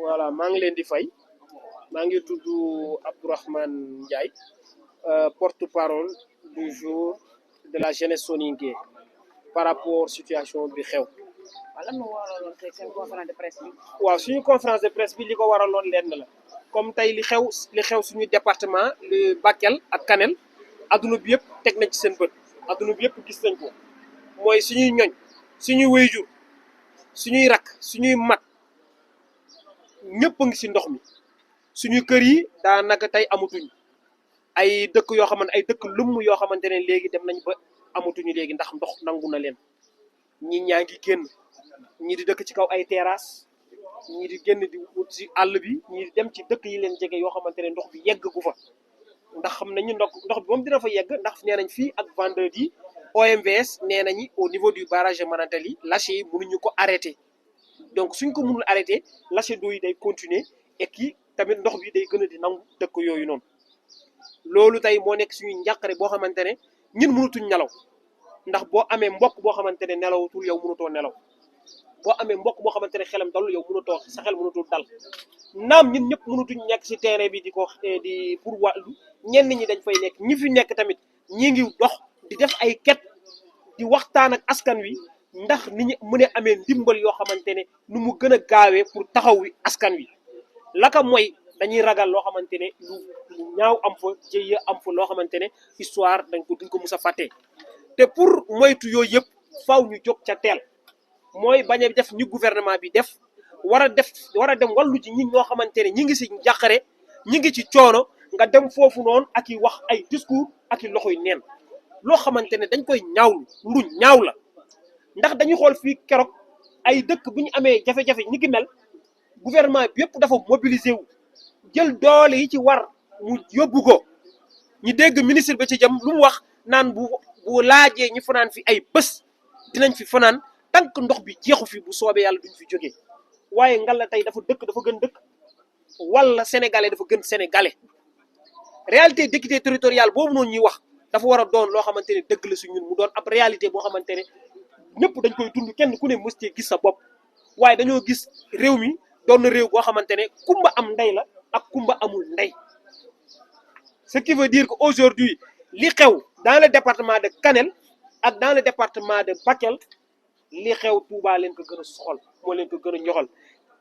voilà maa ngi leen di fay maa ngi tudd Abdourahmane Ndiaye porte-parole du jour de la jeunesse soninké par rapport situation bi xew. waaw lan moo waraloon tey seen conférence de presse bi. waaw suñu conférence de presse bi li ko waraloon lenn la comme tey li xew suñu département le Bakel ak Kanel adduna bi yëpp teg nañ ci seen bët adduna bi yëpp gis nañ ko mooy suñuy ñoñ suñuy wéyjur suñuy rak suñuy mag ñëpp a ngi ci ndox mi suñu kër yi daanaka tey amatuñ ay dëkk yoo xamante ay dëkk lumm yoo xamante ne léegi dem nañ ba amatuñu léegi ndax ndox nangu na leen ñi ñaa ngi génn ñii di dëkk ci kaw ay terrasse ñii di génn di wut ci àll bi ñii di dem ci dëkk yi leen jege yoo xamante ne ndox bi yegg gu fa ndax xam nañu ndox bi moom dina fa yegg ndax nee nañ fii ak vendredi OMVS nee nañu au niveau du barrage de Manantali lâcher yi mënuñu ko arrêté donc suñ ko mënul arrêté lâcher d'eau yi day continuer et kii tamit ndox bi day gën a di nangu dëkk yooyu noonu loolu tey moo nekk suñuy njàqare boo xamante ne ñun mënutuñ nelaw ndax boo amee mbokk boo xamante ne nelawatul yow mënutoo nelaw boo amee mbokk boo xamante ne xelam dalul yow mënutoo sa xel mënutul dal naam ñun ñëpp mënutuñ nekk ci terrain bi di pour wàllu ñenn ñi dañ fay nekk ñi fi nekk tamit ñi ngi dox di def ay ket di waxtaan ak askan wi ndax ni ñu mën a amee ndimbal yoo xamante ne nu mu gën a gaawee pour taxaw wi askan wi laka mooy dañuy ragal loo xamante ne lu ñaaw am fa jëye am fa loo xamante ne histoire duñ ko mus a fàtte te pour moytu yooyu yëpp faaw ñu jóg ca teel mooy bañ a def ñu gouvernement bi def war a dem wàllu ci ñi ñoo xamante ne ñi ngi si njàqare ñi ngi ci coono nga dem foofu noonu ak i wax ay discours ak i loxoy neen loo xamante ne dañ koy ñaawlu lu ñaaw la ndax dañuy xool fii keroog ay dëkk bu ñu amee jafe-jafe ñi ngi mel gouvernement bi yëpp dafa mobiliser wu jël doole yi ci war mu yóbbu ko ñu dégg ministre ba ci jëm lu mu wax naan bu laajee ñu fanaan fi ay bés dinañ fi fanaan tant que ndox bi jeexu fi bu soobee yàlla duñ fi jógee waaye ngalla tey dafa gën dëkk wala sénégalais dafa gën sénégalais réalité d'équité territoriale boobu noonu ñuy wax dafa war a doon loo xamante ne dëgg la su ñun mu doon ab réalité boo xamante ne ñëpp dañ koy dund kenn ku ne mës cee gis sa bopp waaye dañoo gis réew mi doon na réew boo xamante ne kumba am ndey la ak kumba amul ndey ce qui veut dire que aujourd'hui li xew dans le département de Kanel ak dans le département de Bakel li xew Touba leen ko gën a soxal moo leen ko gën a ñoxal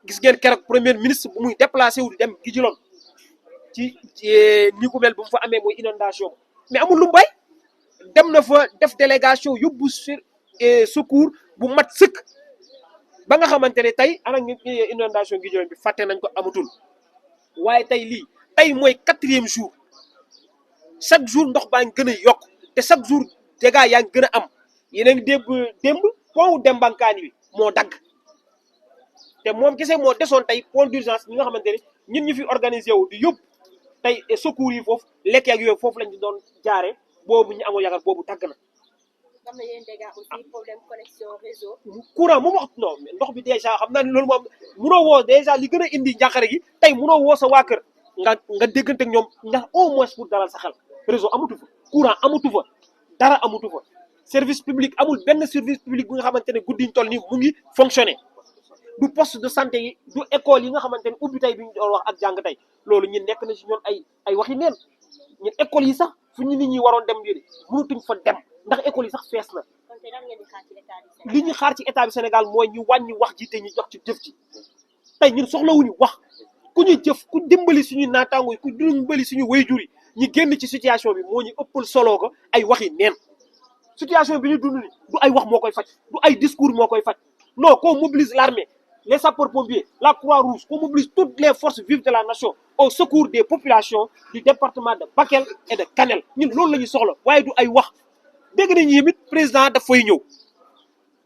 gis ngeen keroog premier ministre bu muy déplacé wu di dem Guidjilone ci ni ku mel bu mu fa amee mooy inondation mais amul lu mbay dem na fa def délégation yóbbu secours bu mat sëkk ba nga xamante ne tey anak inondation Guidjilone bi fàtte nañ ko amatul waaye tey lii tey mooy 4e jour chaque jour ndox baa ngi gën a yokk te chaque jour dégâts yaa ngi gën a am yeneen démb pont Dembankaani bi moo dagg te moom kese moo desoon tey pont d'urgence ñi nga xamante ne ñun ñu fi organisé wu di yóbbu tey secours yi foofu lekk ak yooyu foofu lañ doon jaare boobu ñu amoon yaakaar boobu tàgg na. am na yeneen dégâts aussi problème connexion réseau. courant moom wax non mais ndox bi dèjà xam naa ne loolu moom munoo woo dèjà li gën a indi njàqare gi tey munoo woo sa waa kër nga déggante ak ñoom ndax au moins pour dalal sa xel réseau amatu fa courant amatu fa dara amatu fa service public amul benn service public bu nga xamante ne guddi ñu toll nii mu ngi fonctionner du poste de santé yi du école yi nga xamante ne ubbi tey bi ñu doon wax ak jàng tey loolu ñun nekk na si ñoom ay waxi neen ñun école yi sax fu ñu nit ñi waroon dem yéen mënutuñ fa dem ndax école yi sax fees na. kon tey lan ngeen di xaar ci état bi Sénégal. li ñu xaar ci état bi Sénégal mooy ñu wàññi wax ji te ñu jox ci jëf ci tey ñun soxlawuñu wax ku ñu jëf ku dimbali suñu naataango yi ku dimbali suñu wayjur yi ñu génn ci situation bi moo ñu ëppal solo ko ay waxi neen situation bi ñu dund ni du ay wax moo koy faj du ay discours moo koy faj non qu'on mobilise l'armée les sapeurs-pompiers la Croix-Rouge qu'on mobilise toutes les forces vives de la nation au secours des populations du département de Bakel et de Kanel ñun loolu la ñu soxla waaye du ay wax dégg nañu yimit président daf fay ñëw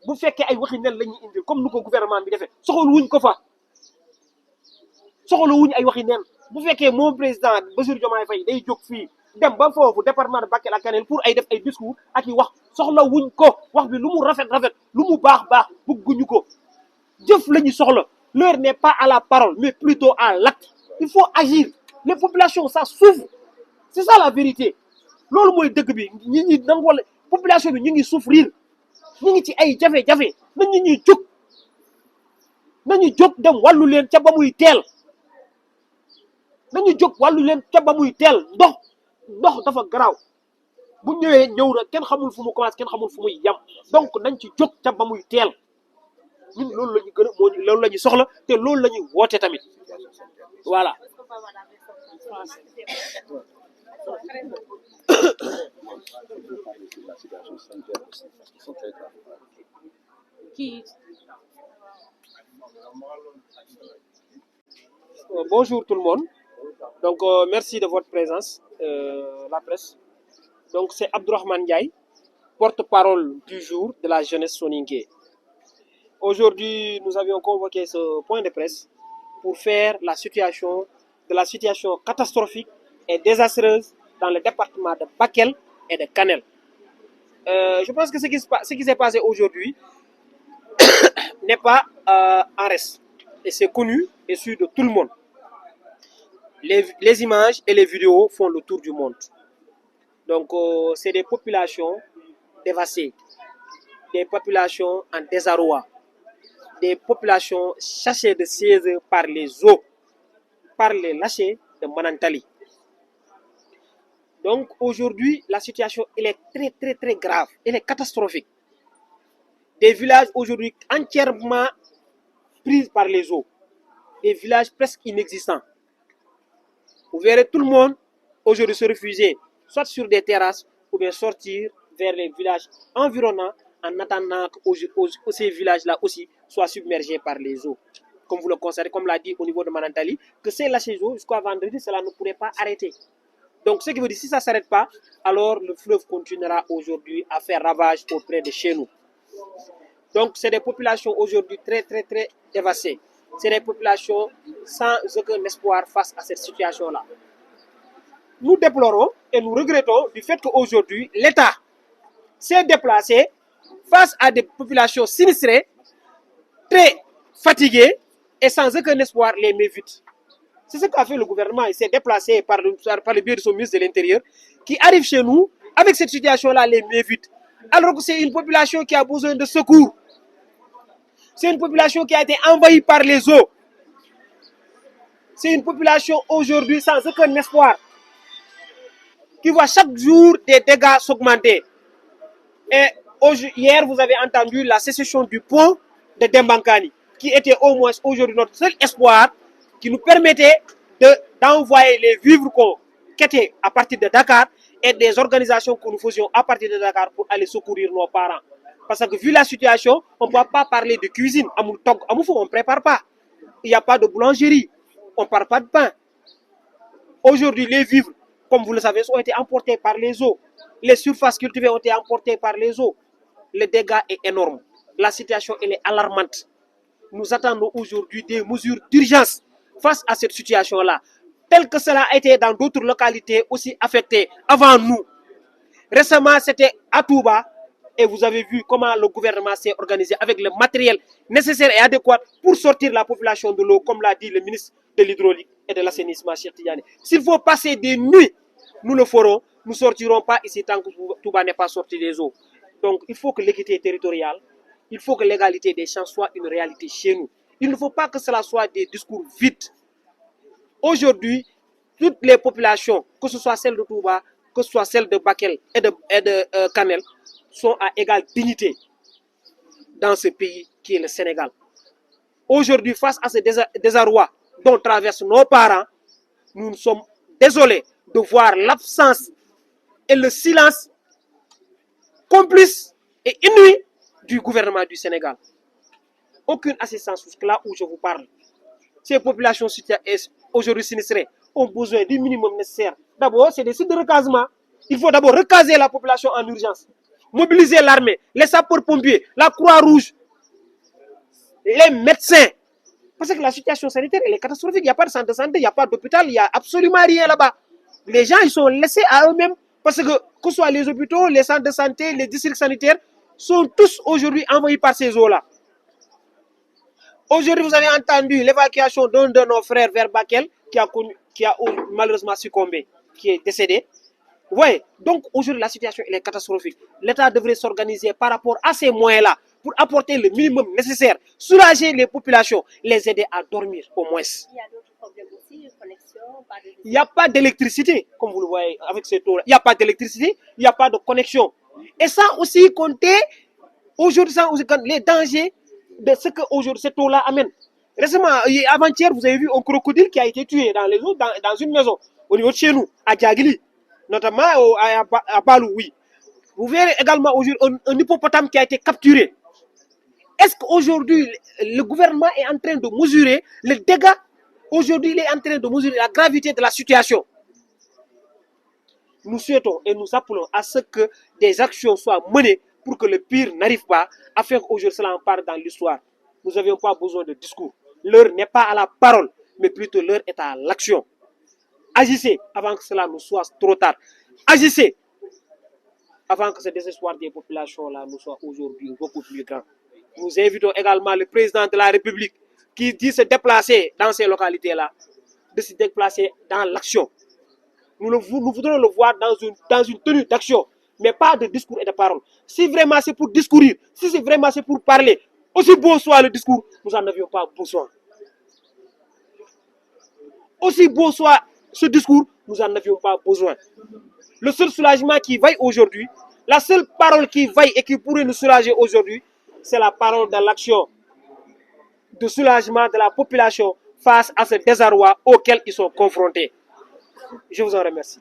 bu fekkee ay waxi neen la ñuy indi comme nu ko gouvernement bi defee soxla wuñ ko fa soxla wuñ ay waxi neen bu fekkee moom président Bassirou Diomaye Faye day jóg fii dem ba foofu département de Bakel ak Kanel pour ay def ay discours ak i wax soxla wuñ ko wax bi lu mu rafet lu mu baax bëgguñu ko jëf la ñu soxla l'heure n'est pas à la parole mais plutôt à l'acte il faut agir les populations ça souffre c'est ça la vérité loolu mooy dëgg bi ñi nangu wala population bi ñu ngi souffrir ñu ngi ci ay jafe-jafe nañ ñi ñuy jóg nañu jóg dem wàllu leen ca ba muy teel nañu jóg wàllu leen ca ba muy teel ndox dafa garaaw bu ñëwee ñëw na kenn xamul fu mu commencé kenn xamul fu muy yam donc nañ ci jóg ca ba muy teel ñun loolu la ñu gën a loolu la ñu soxla te loolu la ñuy woote tamit voilà. Bonjour tout le monde. Donc merci de votre présence, la presse. Donc c'est Abdourahmane Ndiaye, porte-parole du jour de la jeunesse soninké. Aujourd'hui, nous avions convoqué ce point de presse pour faire la situation catastrophique et désastreuse dans le département de Bakel et de Kanel. Je pense que ce qui s'est passé aujourd'hui n'est pas en reste. Et c'est connu et su de tout le monde. Les images et les vidéos font le tour du monde. Donc, c'est des populations dévastées, des populations en désarroi, des populations chassées de sièges par les eaux, par les lâchers de Manantali. Donc, aujourd'hui, la situation elle est très, très, très grave. Elle est catastrophique. Des villages aujourd'hui entièrement pris par les eaux. Des villages presque inexistants. Vous verrez tout le monde aujourd'hui se refuser, soit sur des terrasses, ou bien sortir vers les villages environnants en attendant que ces villages-là aussi soient submergés par les eaux. Comme vous le constatez, comme l'a dit au niveau de Manantali, que c'est lâché d'eau jusqu'à vendredi, cela ne pourrait pas arrêter. Donc, ce qui veut dire, si ça ne s'arrête pas, alors le fleuve continuera aujourd'hui à faire ravage auprès de chez nous. Donc, c'est des populations aujourd'hui très, très, très dévastées. C'est des populations sans aucun espoir face à cette situation-là. Nous déplorons et nous regrettons du fait qu'aujourd'hui, l'État s'est déplacé face à des populations sinistrées, très fatiguées et sans aucun espoir les met vite. C'est ce qu'a fait le gouvernement. Il s'est déplacé par le biais de son ministre de l'Intérieur qui arrive chez nous avec cette situation-là, les met vite. Alors que c'est une population qui a besoin de secours. C'est une population qui a été envahie par les eaux. C'est une population aujourd'hui sans aucun espoir, qui voit chaque jour des dégâts s'augmenter. Et hier, vous avez entendu la sécession du pont de Dembankani, qui était au moins aujourd'hui notre seul espoir, qui nous permettait d'envoyer les vivres qu'on quittait à partir de Dakar et des organisations que nous faisions à partir de Dakar pour aller secourir nos parents. Parce que vu la situation, on ne peut pas parler de cuisine. On ne prépare pas. Il n'y a pas de boulangerie. On ne parle pas de pain. Aujourd'hui, les vivres, comme vous le savez, ont été emportés par les eaux. Les surfaces cultivées ont été emportées par les eaux. Le dégât est énorme. La situation elle est alarmante. Nous attendons aujourd'hui des mesures d'urgence face à cette situation-là, tel que cela a été dans d'autres localités aussi affectées avant nous. Récemment, c'était à Touba. Et vous avez vu comment le gouvernement s'est organisé avec le matériel nécessaire et adéquat pour sortir la population de l'eau, comme l'a dit le ministre de l'Hydraulique et de l'Assainissement, Cheikh Tidiane. S'il faut passer des nuits, nous le ferons. Nous ne sortirons pas ici tant que Touba n'est pas sorti des eaux. Donc, il faut que l'équité territoriale, il faut que l'égalité des chances soit une réalité chez nous. Il ne faut pas que cela soit des discours vides. Aujourd'hui, toutes les populations, que ce soit celles de Touba, que ce soit celles de Bakel et de Kanel, sont à égale dignité dans ce pays qui est le Sénégal. Aujourd'hui, face à ce désarroi dont traversent nos parents, nous sommes désolés de voir l'absence et le silence complice et inouï du gouvernement du Sénégal. Aucune assistance jusque-là où je vous parle. Ces populations aujourd'hui sinistrées ont besoin du minimum nécessaire. D'abord, c'est des sites de recasement. Il faut d'abord recaser la population en urgence. Mobiliser l'armée, les sapeurs-pompiers, la Croix-Rouge, les médecins. Parce que la situation sanitaire, elle est catastrophique. Il n'y a pas de centre de santé, il n'y a pas d'hôpital, il n'y a absolument rien là-bas. Les gens, ils sont laissés à eux-mêmes. Parce que ce soit les hôpitaux, les centres de santé, les districts sanitaires, sont tous aujourd'hui envahis par ces eaux-là. Aujourd'hui, vous avez entendu l'évacuation d'un de nos frères vers Bakel, qui a malheureusement succombé, qui est décédé. Oui, donc aujourd'hui la situation elle est catastrophique. L'État devrait s'organiser par rapport à ces moyens-là pour apporter le minimum nécessaire, soulager les populations, les aider à dormir au moins. Il y a d'autres problèmes aussi, connexion, pas de... Il n'y a pas d'électricité, comme vous le voyez avec ces taux-là. Il n'y a pas d'électricité, il n'y a pas de connexion. Et ça aussi compter aujourd'hui, les dangers de ce que aujourd'hui ces taux-là amènent. Récemment, avant-hier, vous avez vu un crocodile qui a été tué dans les eaux, dans une maison, au niveau de chez nous, à Djagili, notamment à Balou, oui. Vous verrez également aujourd'hui un hippopotame qui a été capturé. Est-ce qu'aujourd'hui, le gouvernement est en train de mesurer les dégâts? Aujourd'hui, il est en train de mesurer la gravité de la situation. Nous souhaitons et nous appelons à ce que des actions soient menées pour que le pire n'arrive pas, afin qu'aujourd'hui cela en part dans l'histoire. Nous n'avions pas besoin de discours. L'heure n'est pas à la parole, mais plutôt l'heure est à l'action. Agissez avant que cela ne soit trop tard. Agissez avant que ce désespoir des populations-là ne soit aujourd'hui beaucoup plus grand. Nous invitons également le président de la République qui dit se déplacer dans ces localités-là, de se déplacer dans l'action. Nous voudrons le voir dans une tenue d'action, mais pas de discours et de paroles. Si vraiment c'est pour discourir, si c'est vraiment c'est pour parler, aussi beau soit le discours, nous n'en avions pas besoin. Aussi beau soit ce discours, nous n'en avions pas besoin. Le seul soulagement qui vaille aujourd'hui, la seule parole qui vaille et qui pourrait nous soulager aujourd'hui, c'est la parole de l'action, de soulagement de la population face à ce désarroi auquel ils sont confrontés. Je vous en remercie.